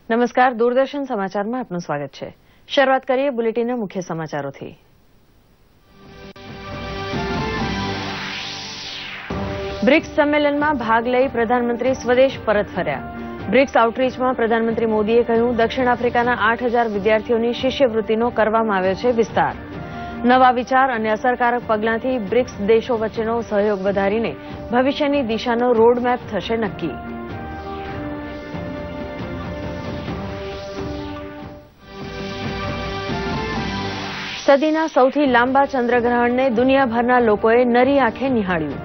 નમસ્કાર, દૂરદર્શન સમાચારમાં આપનું સ્વાગત છે. શરૂઆત કરીએ બુલેટિનના મુખ્ય સમાચારોથી. બ્રિક્સ સંમેલનમાં ભાગ લઈ પ્રધાનમંત્રી સ્વદેશ પરત ફર્યા. બ્રિક્સ આઉટરીચમાં પ્રધાનમંત્રી મોદીએ કહ્યું, દક્ષિણ આફ્રિકાના 8,000 વિદ્યાર્થીઓની શિષ્યવૃત્તિનો કરવામાં આવ્યો છે વિસ્તાર. નવા વિચાર અને અસરકારક પગલાંથી બ્રિક્સ દેશો વચ્ચેનો સહયોગ વધારીને ભવિષ્યની દિશાનો રોડમેપ થશે નક્કી. સદીના સૌથી લાંબા ચંદ્રગ્રહણને દુનિયાભરના લોકોએ નરી આંખે નિહાળ્યું.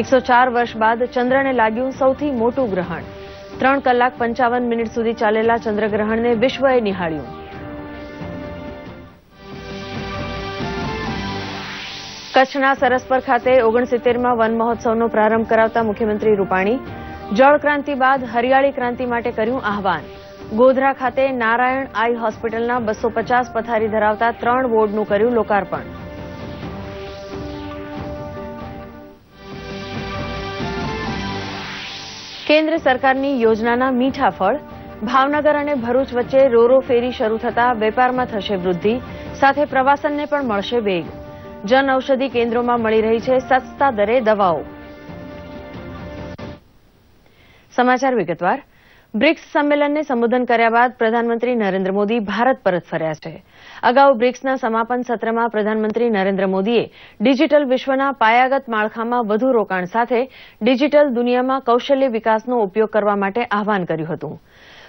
104 વર્ષ બાદ ચંદ્રને લાગ્યું સૌથી મોટું ગ્રહણ. 3 કલાક 55 મિનિટ સુધી ચાલેલા ચંદ્રગ્રહણને વિશ્વએ નિહાળ્યું. કચ્છના સરસપર ખાતે 69માં વન મહોત્સવનો પ્રારંભ કરાવતા મુખ્યમંત્રી રૂપાણી, જળ ક્રાંતિ બાદ હરિયાળી ક્રાંતિ માટે કર્યું આહવાન. ગોધરા ખાતે નારાયણ આઈ હોસ્પિટલના 250 પથારી ધરાવતા 3 વોર્ડનું કર્યું લોકાર્પણ. કેન્દ્ર સરકારની યોજનાના મીઠા ફળ. ભાવનગર અને ભરૂચ વચ્ચે રોરો ફેરી શરૂ થતા વેપારમાં થશે વૃદ્ધિ, સાથે પ્રવાસનને પણ મળશે વેગ. જન ઔષધિ કેન્દ્રોમાં મળી રહી છે સસ્તા દરે દવાઓ. સમાચાર વિગતવાર. બ્રિક્સ સંમેલનને સંબોધન કર્યા બાદ પ્રધાનમંત્રી નરેન્દ્ર મોદી ભારત પરત ફર્યા છે. અગાઉ બ્રિક્સના સમાપન સત્રમાં પ્રધાનમંત્રી નરેન્દ્ર મોદીએ ડિજીટલ વિશ્વના પાયાગત માળખામાં વધુ રોકાણ સાથે ડિજીટલ દુનિયામાં કૌશલ્ય વિકાસનો ઉપયોગ કરવા માટે આહવાન કર્યું હતું.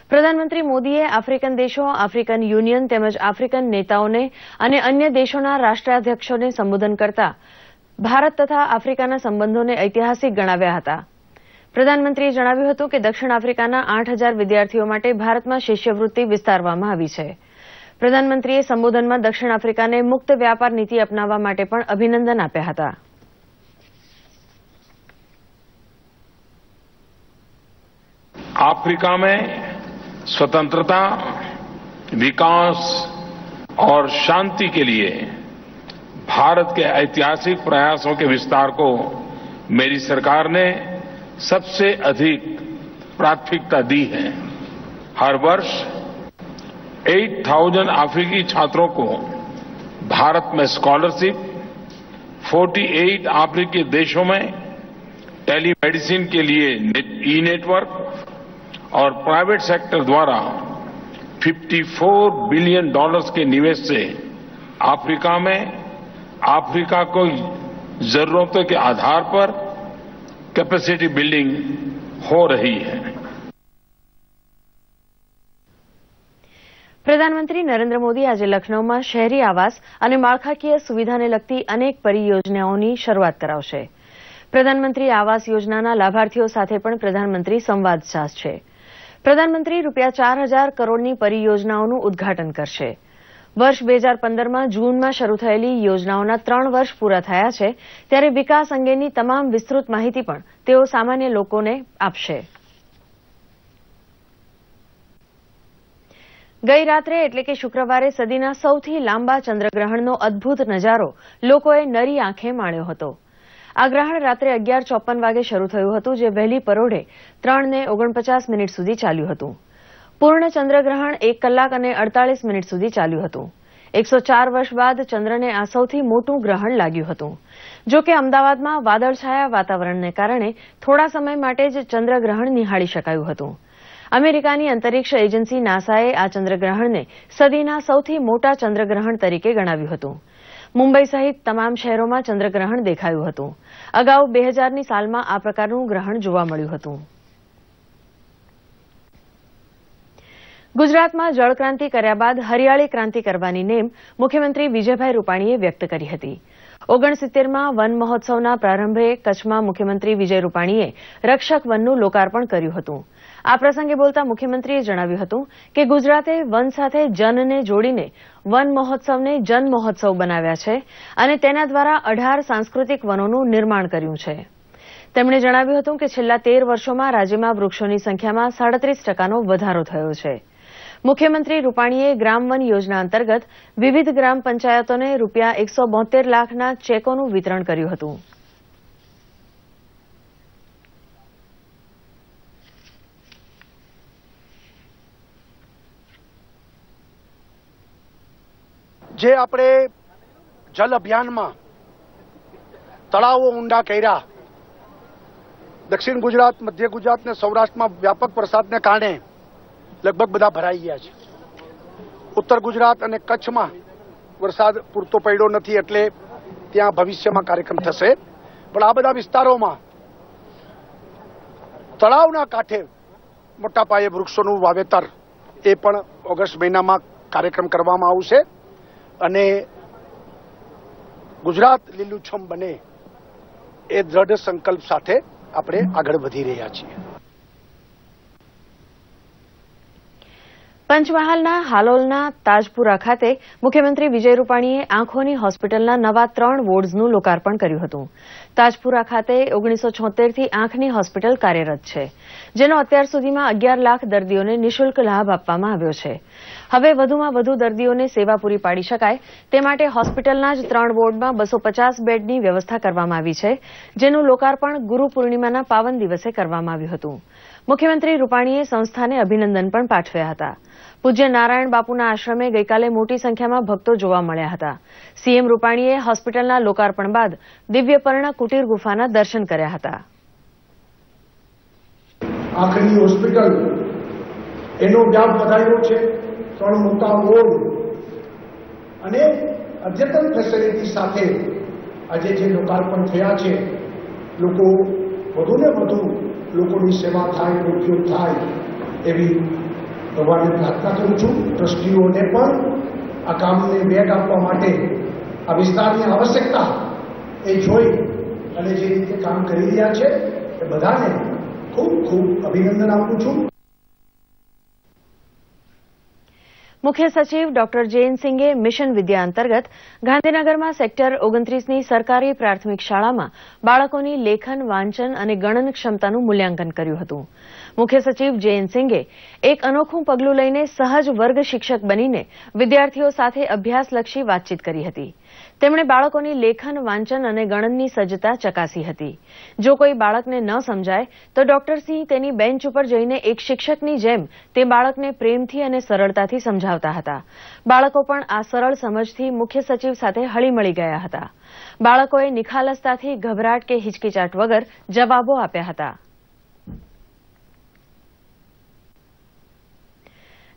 પ્રધાનમંત્રી મોદીએ આફ્રિકન દેશો, આફ્રિકન યુનિયન તેમજ આફ્રિકન નેતાઓને અને અન્ય દેશોના રાષ્ટ્રાધ્યક્ષોને સંબોધન કરતા ભારત તથા આફ્રિકાના સંબંધોને ઐતિહાસિક ગણાવ્યા હતા. પ્રધાનમંત્રીએ જણાવ્યું હતું કે દક્ષિણ આફ્રિકાના 8,000 વિદ્યાર્થીઓ માટે ભારતમાં શિષ્યવૃત્તિ વિસ્તારવામાં આવી છે. પ્રધાનમંત્રીએ સંબોધનમાં દક્ષિણ આફ્રિકાને મુક્ત વ્યાપાર નીતિ અપનાવવા માટે પણ અભિનંદન આપ્યા હતા. अफ्रीका में स्वतंत्रता, विकास और शांति के लिए भारत के ऐतिहासिक प्रयासों के विस्तार को मेरी सरकार ने सबसे अधिक प्राथमिकता दी है. हर वर्ष 8,000 अफ्रीकी छात्रों को भारत में स्कॉलरशिप, 48 अफ्रीकी देशों में टेलीमेडिसिन के लिए ई नेटवर्क और प्राइवेट सेक्टर द्वारा $54 बिलियन के निवेश से अफ्रीका में अफ्रीका को जरूरतों के आधार पर कैपेसिटी बिल्डिंग हो रही है. પ્રધાનમંત્રી નરેન્દ્ર મોદી આજે લખનૌમાં શહેરી આવાસ અને માળખાકીય સુવિધાને લગતી અનેક પરિયોજનાઓની શરૂઆત કરાવશે. પ્રધાનમંત્રી આવાસ યોજનાના લાભાર્થીઓ સાથે પણ પ્રધાનમંત્રી સંવાદ સાધશે. પ્રધાનમંત્રી ₹4,000 કરોડની પરિયોજનાઓનું ઉદઘાટન કરશે. વર્ષ 2015માં જૂનમાં શરૂ થયેલી યોજનાઓના 3 વર્ષ પૂરા થયા છે, ત્યારે વિકાસ અંગેની તમામ વિસ્તૃત માહિતી પણ તેઓ સામાન્ય લોકોને આપશે. ગઈ રાત્રે એટલે કે શુક્રવારે સદીના સૌથી લાંબા ચંદ્રગ્રહણનો અદભુત નજારો લોકોએ નરી આંખે માણ્યો હતો. આ ગ્રહણ રાત્રે 11:54 વાગે શરૂ થયું હતું, જે વહેલી પરોઢે 3:49 મિનિટ સુધી ચાલ્યું હતું. પૂર્ણ ચંદ્રગ્રહણ 1 કલાક અને 48 મિનિટ સુધી ચાલ્યું હતું. 104 વર્ષ બાદ ચંદ્રને આ સૌથી મોટું ગ્રહણ લાગ્યું હતું. જો કે અમદાવાદમાં વાદળછાયા વાતાવરણને કારણે થોડા સમય માટે જ ચંદ્રગ્રહણ નિહાળી શકાયું હતું. અમેરિકાની અંતરિક્ષ એજન્સી નાસાએ આ ચંદ્રગ્રહણને સદીના સૌથી મોટા ચંદ્રગ્રહણ તરીકે ગણાવ્યું હતું. મુંબઈ સહિત તમામ શહેરોમાં ચંદ્રગ્રહણ દેખાયું હતું. અગાઉ 2000ની સાલમાં આ પ્રકારનું ગ્રહણ જોવા મળ્યું હતું. ગુજરાતમાં જળક્રાંતિ કર્યા બાદ હરિયાળી ક્રાંતિ કરવાની નેમ મુખ્યમંત્રી વિજયભાઈ રૂપાણીએ વ્યક્ત કરી હતી. 69માં વન મહોત્સવના પ્રારંભે કચ્છમાં મુખ્યમંત્રી વિજય રૂપાણીએ રક્ષક વનનું લોકાર્પણ કર્યું હતું. આ પ્રસંગે બોલતા મુખ્યમંત્રીએ જણાવ્યું હતું કે ગુજરાતે વન સાથે જનને જોડીને વન મહોત્સવને જન મહોત્સવ બનાવ્યા છે અને તેના દ્વારા 18 સાંસ્કૃતિક વનોનું નિર્માણ કર્યું છે. તેમણે જણાવ્યું હતું કે છેલ્લા 13 વર્ષોમાં રાજ્યમાં વૃક્ષોની સંખ્યામાં 37% વધારો થયો છે. મુખ્યમંત્રી રૂપાણીએ ગ્રામ વન યોજના અંતર્ગત વિવિધ ગ્રામ પંચાયતોને ₹172 લાખના ચેકોનું વિતરણ કર્યું હતું. જે આપણે જલ અભિયાનમાં તળાવો ઊંડા કર્યા, દક્ષિણ ગુજરાત, મધ્ય ગુજરાત ને સૌરાષ્ટ્રમાં વ્યાપક વરસાદને કારણે લગભગ બધા ભરાઈ ગયા છે. ઉત્તર ગુજરાત અને કચ્છમાં વરસાદ પૂરતો પડ્યો નથી, એટલે ત્યાં ભવિષ્યમાં કાર્યક્રમ થશે. પણ આ બધા વિસ્તારોમાં તળાવના કાંઠે મોટા પાયે વૃક્ષોનું વાવેતર એ પણ ઓગસ્ટ મહિનામાં કાર્યક્રમ કરવામાં આવશે અને ગુજરાત લીલુંછમ બને એ દ્રઢ સંકલ્પ સાથે આપણે આગળ વધી રહ્યા છીએ. પંચમહાલના હાલોલના તાજપુરા ખાતે મુખ્યમંત્રી વિજય રૂપાણીએ આંખોની હોસ્પિટલના નવા 3 વોર્ડ્સનું લોકાર્પણ કર્યું હતું. તાજપુરા ખાતે 1976થી આંખની હોસ્પિટલ કાર્યરત છે, જેનો અત્યાર સુધીમાં 11 લાખ દર્દીઓને નિઃશુલ્ક લાભ આપવામાં આવ્યો છે. હવે વધુમાં વધુ દર્દીઓને સેવા પૂરી પાડી શકાય તે માટે હોસ્પિટલના જ 3 વોર્ડમાં 250 બેડની વ્યવસ્થા કરવામાં આવી છે, જેનું લોકાર્પણ ગુરુ પૂર્ણિમાના પાવન દિવસે કરવામાં આવ્યું હતું. મુખ્યમંત્રી રૂપાણીએ સંસ્થાને અભિનંદન પણ પાઠવ્યા હતા. પૂજ્ય નારાયણ બાપુના આશ્રમે ગઈકાલે મોટી સંખ્યામાં ભક્તો જોવા મળ્યા હતા. સીએમ રૂપાણીએ હોસ્પિટલના લોકાર્પણ બાદ દિવ્યપર્ણ કુટીર ગુફાના દર્શન કર્યા હતા. આંખની હોસ્પિટલ એનો વ્યાપ વધાર્યો છે, 3 મોટા વોર્ડ અને અદ્યતન ફેસિલિટી સાથે આજે જે લોકાર્પણ થયા છે, લોકો વધુને વધુ લોકોની સેવા થાય, ઉપયોગ થાય એવી ભગવાનને પ્રાર્થના કરું છું. ટ્રસ્ટીઓને પણ આ કામને વેગ આપવા માટે આ વિસ્તારની આવશ્યકતા એ જોઈ અને જે રીતે કામ કરી રહ્યા છે એ બધાને ખૂબ ખૂબ અભિનંદન આપું છું. મુખ્ય સચિવ ડોક્ટર જૈન સિંઘે મિશન વિદ્યા અંતર્ગત ગાંધીનગરમાં સેક્ટર 29ની સરકારી પ્રાથમિક શાળામાં બાળકોની લેખન, વાંચન અને ગણન ક્ષમતાનું મૂલ્યાંકન કર્યું હતું. મુખ્ય સચિવ જૈન સિંઘે એક અનોખું પગલું લઈને સહજ વર્ગ શિક્ષક બનીને વિદ્યાર્થીઓ સાથે અભ્યાસલક્ષી વાતચીત કરી હતી. તેમણે બાળકોની લેખન, વાંચન અને ગણનની સજ્જતા ચકાસી હતી. જો કોઈ બાળકને ન સમજાય તો ડોક્ટર સિંહ તેની બેન્ચ ઉપર જઈને એક શિક્ષકની જેમ તે બાળકને પ્રેમથી અને સરળતાથી સમજાવતા હતા. બાળકો પણ આ સરળ સમજથી મુખ્ય સચિવ સાથે હળીમળી ગયા હતા. બાળકોએ નિખાલસતાથી ગભરાટ કે હિચકિચાટ વગર જવાબો આપ્યા હતા.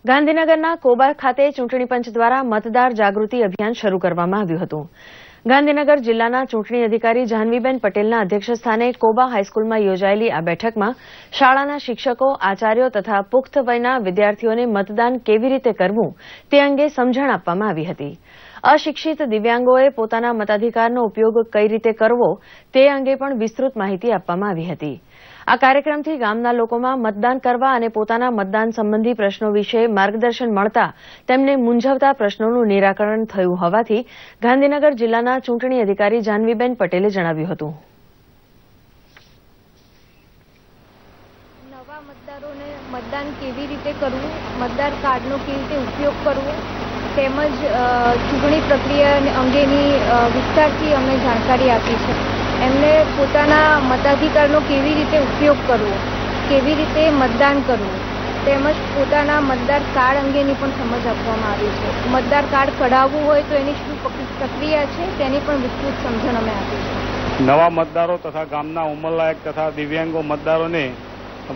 ગાંધીનગરના કોબા ખાતે ચૂંટણી પંચ દ્વારા મતદાર જાગૃતિ અભિયાન શરૂ કરવામાં આવ્યું હતું. ગાંધીનગર જિલ્લાના ચૂંટણી અધિકારી જાહ્નવીબેન પટેલના અધ્યક્ષસ્થાને કોબા હાઈસ્કૂલમાં યોજાયેલી આ બેઠકમાં શાળાના શિક્ષકો, આચાર્યો તથા પુખ્ત વયના વિદ્યાર્થીઓને મતદાન કેવી રીતે કરવું તે અંગે સમજણ આપવામાં આવી હતી. અશિક્ષિત દિવ્યાંગોએ પોતાના મતાધિકારનો ઉપયોગ કઈ રીતે કરવો તે અંગે પણ વિસ્તૃત માહિતી આપવામાં આવી હતી. આ કાર્યક્રમથી ગામના લોકોમાં મતદાન કરવા અને પોતાના મતદાન સંબંધી પ્રશ્નો વિશે માર્ગદર્શન મળતા તેમને મૂંઝવતા પ્રશ્નોનું નિરાકરણ થયું હોવાથી ગાંધીનગર જિલ્લાના ચૂંટણી અધિકારી જાહ્નવીબેન પટેલે જણાવ્યું હતું. નવા મતદારોને મતદાન કેવી રીતે કરવું, મતદાર કાર્ડનો કેવી રીતે ઉપયોગ કરવો તેમજ ચૂંટણી પ્રક્રિયા અંગેની વિસ્તારથી અમને જાણકારી આપી છે. એમને પોતાના મતાધિકારનો કેવી રીતે ઉપયોગ કરવો, કેવી રીતે મતદાન કરવું તેમજ પોતાના મતદાર કાર્ડ અંગેની પણ સમજ આપવામાં આવી છે. મતદાર કાર્ડ કઢાવવું હોય તો એની શું પ્રક્રિયા છે તેની પણ વિસ્તૃત સમજણ અમે આપી છે. નવા મતદારો તથા ગામના ઉંમરલાયક તથા દિવ્યાંગો મતદારોને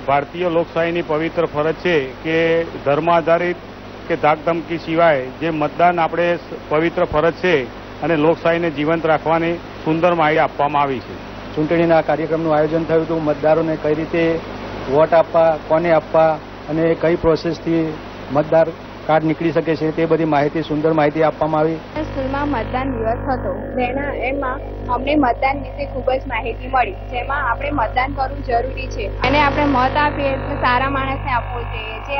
ભારતીય લોકશાહીની પવિત્ર ફરજ છે કે ધર્મ આધારિત કે ધાકધમકી સિવાય જે મતદાન આપણે પવિત્ર ફરજ છે અને લોકશાહીને જીવંત રાખવાની સુંદર માહિતી આપવામાં આવી છે. ચૂંટણીના કાર્યક્રમનું આયોજન થયું હતું. મતદારોને કઈ રીતે વોટ આપવા, કોને આપવા અને કઈ પ્રોસેસથી મતદાર કાર્ડ નીકળી શકે છે તે બધી માહિતી, સુંદર માહિતી આપવામાં આવી. સ્કૂલમાં મતદાન દિવસ હતો, એમાં અમને મતદાન વિશે ખૂબ જ માહિતી મળી, જેમાં આપણે મતદાન કરવું જરૂરી છે અને આપણે મત આપીએ તો સારા માણસને આપવો જોઈએ જે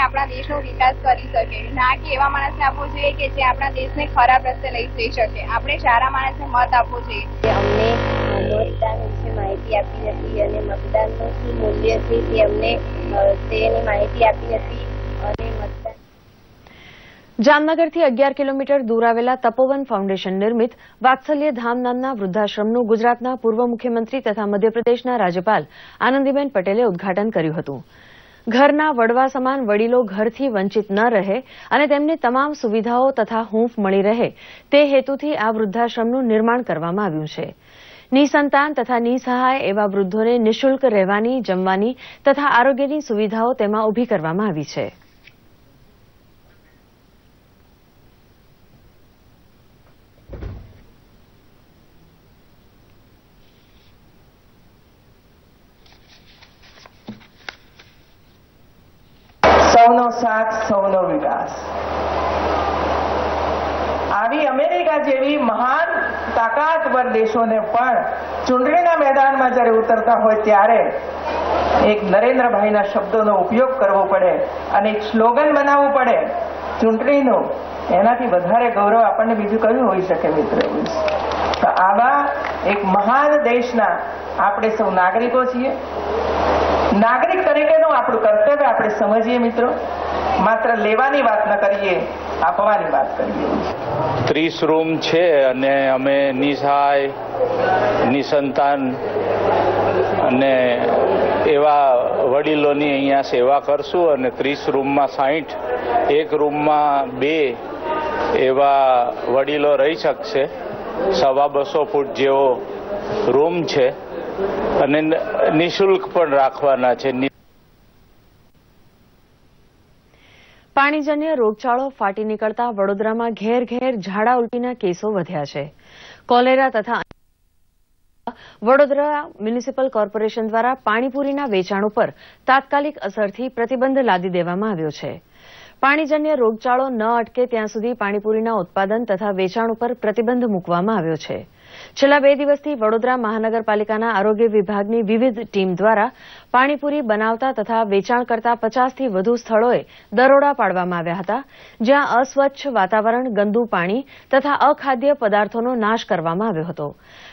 આપણા દેશનો વિકાસ કરી શકે, ના કે એવા માણસને આપવો જોઈએ કે જે આપણા દેશને ખરાબ રસ્તે લઈ જઈ શકે. આપણે સારા માણસને મત આપવો જોઈએ. અમને મતદાન વિશે માહિતી આપી હતી અને મતદાનનું શું મૂલ્ય છે તે અમને તેની માહિતી આપી હતી અને મતદાન. જામનગરથી 11 કિલોમીટર દૂર આવેલા તપોવન ફાઉન્ડેશન નિર્મિત વાત્સલ્ય ધામ નામના વૃદ્ધાશ્રમનું ગુજરાતના પૂર્વ મુખ્યમંત્રી તથા મધ્યપ્રદેશના રાજ્યપાલ આનંદીબેન પટેલે ઉદઘાટન કર્યું હતું. ઘરના વડવા સમાન વડીલો ઘરથી વંચિત ન રહે અને તેમને તમામ સુવિધાઓ તથા હૂંફ મળી રહે તે હેતુથી આ વૃદ્ધાશ્રમનું નિર્માણ કરવામાં આવ્યું છે. નિસંતાન તથા નિસહાય એવા વૃદ્ધોને નિઃશુલ્ક રહેવાની, જમવાની તથા આરોગ્યની સુવિધાઓ તેમાં ઊભી કરવામાં આવી છે. સૌનો સાથ, સૌનો વિકાસ. આવી અમેરિકા જેવી મહાન તાકાતવર દેશોને પણ ચૂંટણીના મેદાનમાં જ્યારે ઉતરતા હોય ત્યારે એક નરેન્દ્રભાઈના શબ્દોનો ઉપયોગ કરવો પડે અને એક સ્લોગન બનાવવું પડે ચૂંટણીનું. એનાથી વધારે ગૌરવ આપણને બીજું કયું હોઈ શકે મિત્રો? તો આવા એક મહાન દેશના આપણે સૌ નાગરિકો છીએ. નાગરિક તરીકેનું આપણું કર્તવ્ય આપણે સમજીએ મિત્રો. માત્ર લેવાની વાત ન કરીએ, આપવાની વાત કરીએ. 30 રૂમ છે અને અમે નિસહાય, નિસંતાન અને એવા વડીલોની અહીંયા સેવા કરશું. અને 30 રૂમમાં 60, એક રૂમમાં 2 એવા વડીલો રહી શકશે. 250 ફૂટ જેવો રૂમ છે અને નિઃશુલ્ક પણ રાખવાના છે. પાણીજન્ય રોગચાળો ફાટી નીકળતા વડોદરામાં ઘેર ઘેર ઝાડા ઉલટીના કેસો વધ્યા છે. કોલેરા તથા વડોદરા મ્યુનિસિપલ કોર્પોરેશન દ્વારા પાણીપુરીના વેચાણ ઉપર તાત્કાલિક અસરથી પ્રતિબંધ લાદી દેવામાં આવ્યો છે. પાણીજન્ય રોગચાળો ન અટકે ત્યાં સુધી પાણીપુરીના ઉત્પાદન તથા વેચાણ ઉપર પ્રતિબંધ મૂકવામાં આવ્યો છે. છેલ્લા 2 દિવસથી વડોદરા મહાનગરપાલિકાના આરોગ્ય વિભાગની વિવિધ ટીમ દ્વારા પાણીપુરી બનાવતા તથા વેચાણ કરતા 50થી વધુ સ્થળોએ દરોડા પાડવામાં આવ્યા હતા, જ્યાં અસ્વચ્છ વાતાવરણ, ગંદુ પાણી તથા અખાદ્ય પદાર્થોનો નાશ કરવામાં આવ્યો હતો.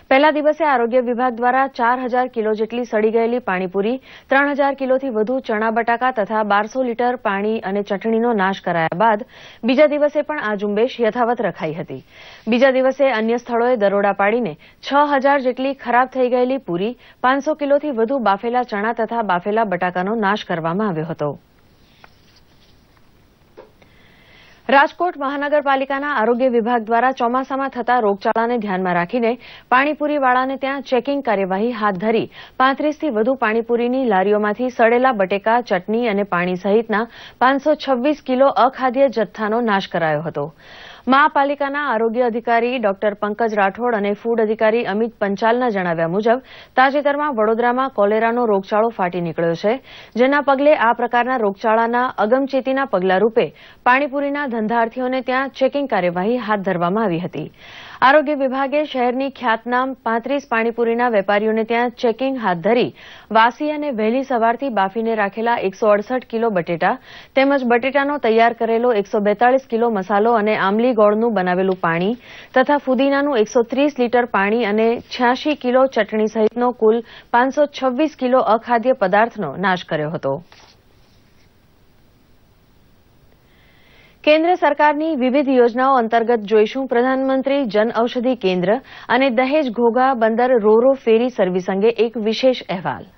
પહેલા દિવસે આરોગ્ય વિભાગ દ્વારા 4000 કિલો જેટલી સડી ગયેલી પાણીપુરી, 3000 કિલોથી વધુ ચણા બટાકા તથા 1200 લીટર પાણી અને ચટણીનો નાશ કરાયા બાદ બીજા દિવસે પણ આ ઝુંબેશ યથાવત રખાઈ હતી. બીજા દિવસે અન્ય સ્થળોએ દરોડા પાડીને 6000 જેટલી ખરાબ થઈ ગયેલી પૂરી, 500 કિલોથી વધુ બાફેલા ચણા તથા બાફેલા બટાકાનો નાશ કરવામાં આવ્યો હતો. રાજકોટ મહાનગરપાલિકાના આરોગ્ય વિભાગ દ્વારા ચોમાસામાં થતા રોગચાળાને ધ્યાનમાં રાખીને પાણીપુરીવાળાને ત્યાં ચેકિંગ કાર્યવાહી હાથ ધરી 35થી વધુ પાણીપુરીની લારીઓમાંથી સડેલા બટેકા, ચટણી અને પાણી સહિતના 526 કિલો અખાદ્ય જથ્થાનો નાશ કરાયો હતો. મહાપાલિકાના આરોગ્ય અધિકારી ડોક્ટર પંકજ રાઠોડ અને ફૂડ અધિકારી અમિત પંચાલના જણાવ્યા મુજબ તાજેતરમાં વડોદરામાં કોલેરાનો રોગચાળો ફાટી નીકળ્યો છે, જેના પગલે આ પ્રકારના રોગચાળાના અગમચેતીના પગલારૂપે પાણીપુરીના ધંધાર્થીઓને ત્યાં ચેકિંગ કાર્યવાહી હાથ ધરવામાં આવી હતી. આરોગ્ય વિભાગે શહેરની ખ્યાતનામ 35 પાણીપુરીના વેપારીઓને ત્યાં ચેકિંગ હાથ ધરી વાસી અને વહેલી સવારથી બાફીને રાખેલા 168 કિલો બટેટા તેમજ બટેટાનો તૈયાર કરેલો 142 કિલો મસાલો અને આંબલી ગોળનું બનાવેલું પાણી તથા ફુદીનાનું 130 લીટર પાણી અને 86 કિલો ચટણી સહિતનો કુલ 526 કિલો અખાદ્ય પદાર્થનો નાશ કર્યો હતો. કેન્દ્ર સરકારની વિવિધ યોજનાઓ અંતર્ગત જોઈશું પ્રધાનમંત્રી જન ઔષધિ કેન્દ્ર અને દહેજ ઘોઘા બંદર રોરો ફેરી સર્વિસ અંગે એક વિશેષ અહેવાલ.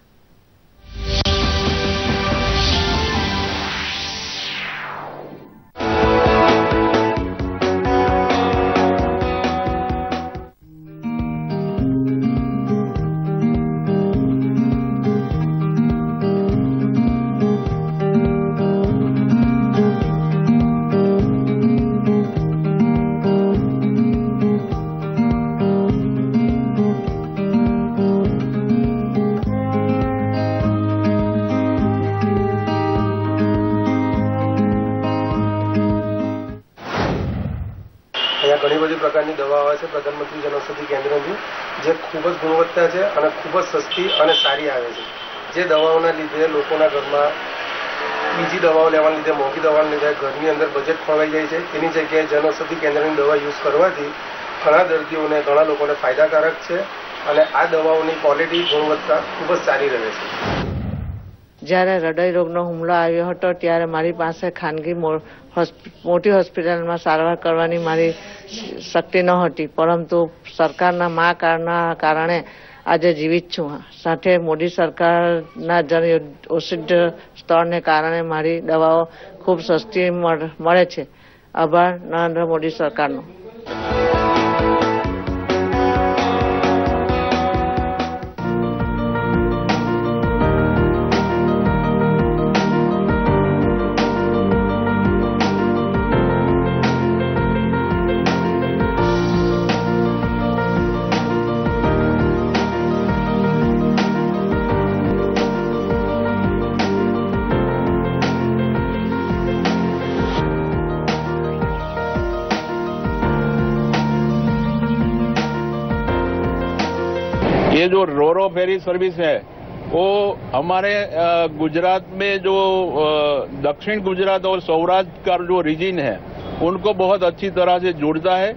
ઘણી બધી પ્રકારની દવાઓ આવે છે પ્રધાનમંત્રી જન ઔષધિ કેન્દ્રની, જે ખૂબ જ ગુણવત્તા છે અને ખૂબ જ સસ્તી અને સારી આવે છે. જે દવાઓના લીધે લોકોના ઘરમાં બીજી દવાઓ લેવાના લીધે, મોંઘી દવાના લીધે ઘરની અંદર બજેટ ખોવાઈ જાય છે, તેની જગ્યાએ જન ઔષધિ કેન્દ્રની દવા યુઝ કરવાથી ઘણા દર્દીઓને, ઘણા લોકોને ફાયદાકારક છે અને આ દવાઓની ક્વોલિટી, ગુણવત્તા ખૂબ જ સારી રહે છે. જ્યારે હૃદય રોગનો હુમલો આવ્યો હતો ત્યારે મારી પાસે ખાનગી મોટી હોસ્પિટલમાં સારવાર કરવાની મારી શક્તિ નહોતી, પરંતુ સરકારના મા કાર્ડના કારણે આજે જીવિત છું. સાથે મોદી સરકારના જન ઔષધ સ્ટોરને કારણે મારી દવાઓ ખૂબ સસ્તી મળે છે. આભાર નરેન્દ્ર મોદી સરકારનો. ये जो रोरो फेरी सर्विस है वो हमारे गुजरात में जो दक्षिण गुजरात और सौराष्ट्र का जो रीजन है उनको बहुत अच्छी तरह से जोड़ता है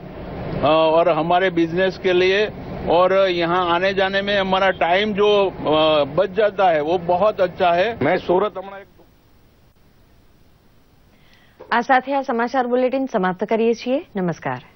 और हमारे बिजनेस के लिए और यहाँ आने जाने में हमारा टाइम जो बच जाता है वो बहुत अच्छा है. मैं सूरत आ साथे आ समाचार बुलेटिन समाप्त करीए छीए. नमस्कार.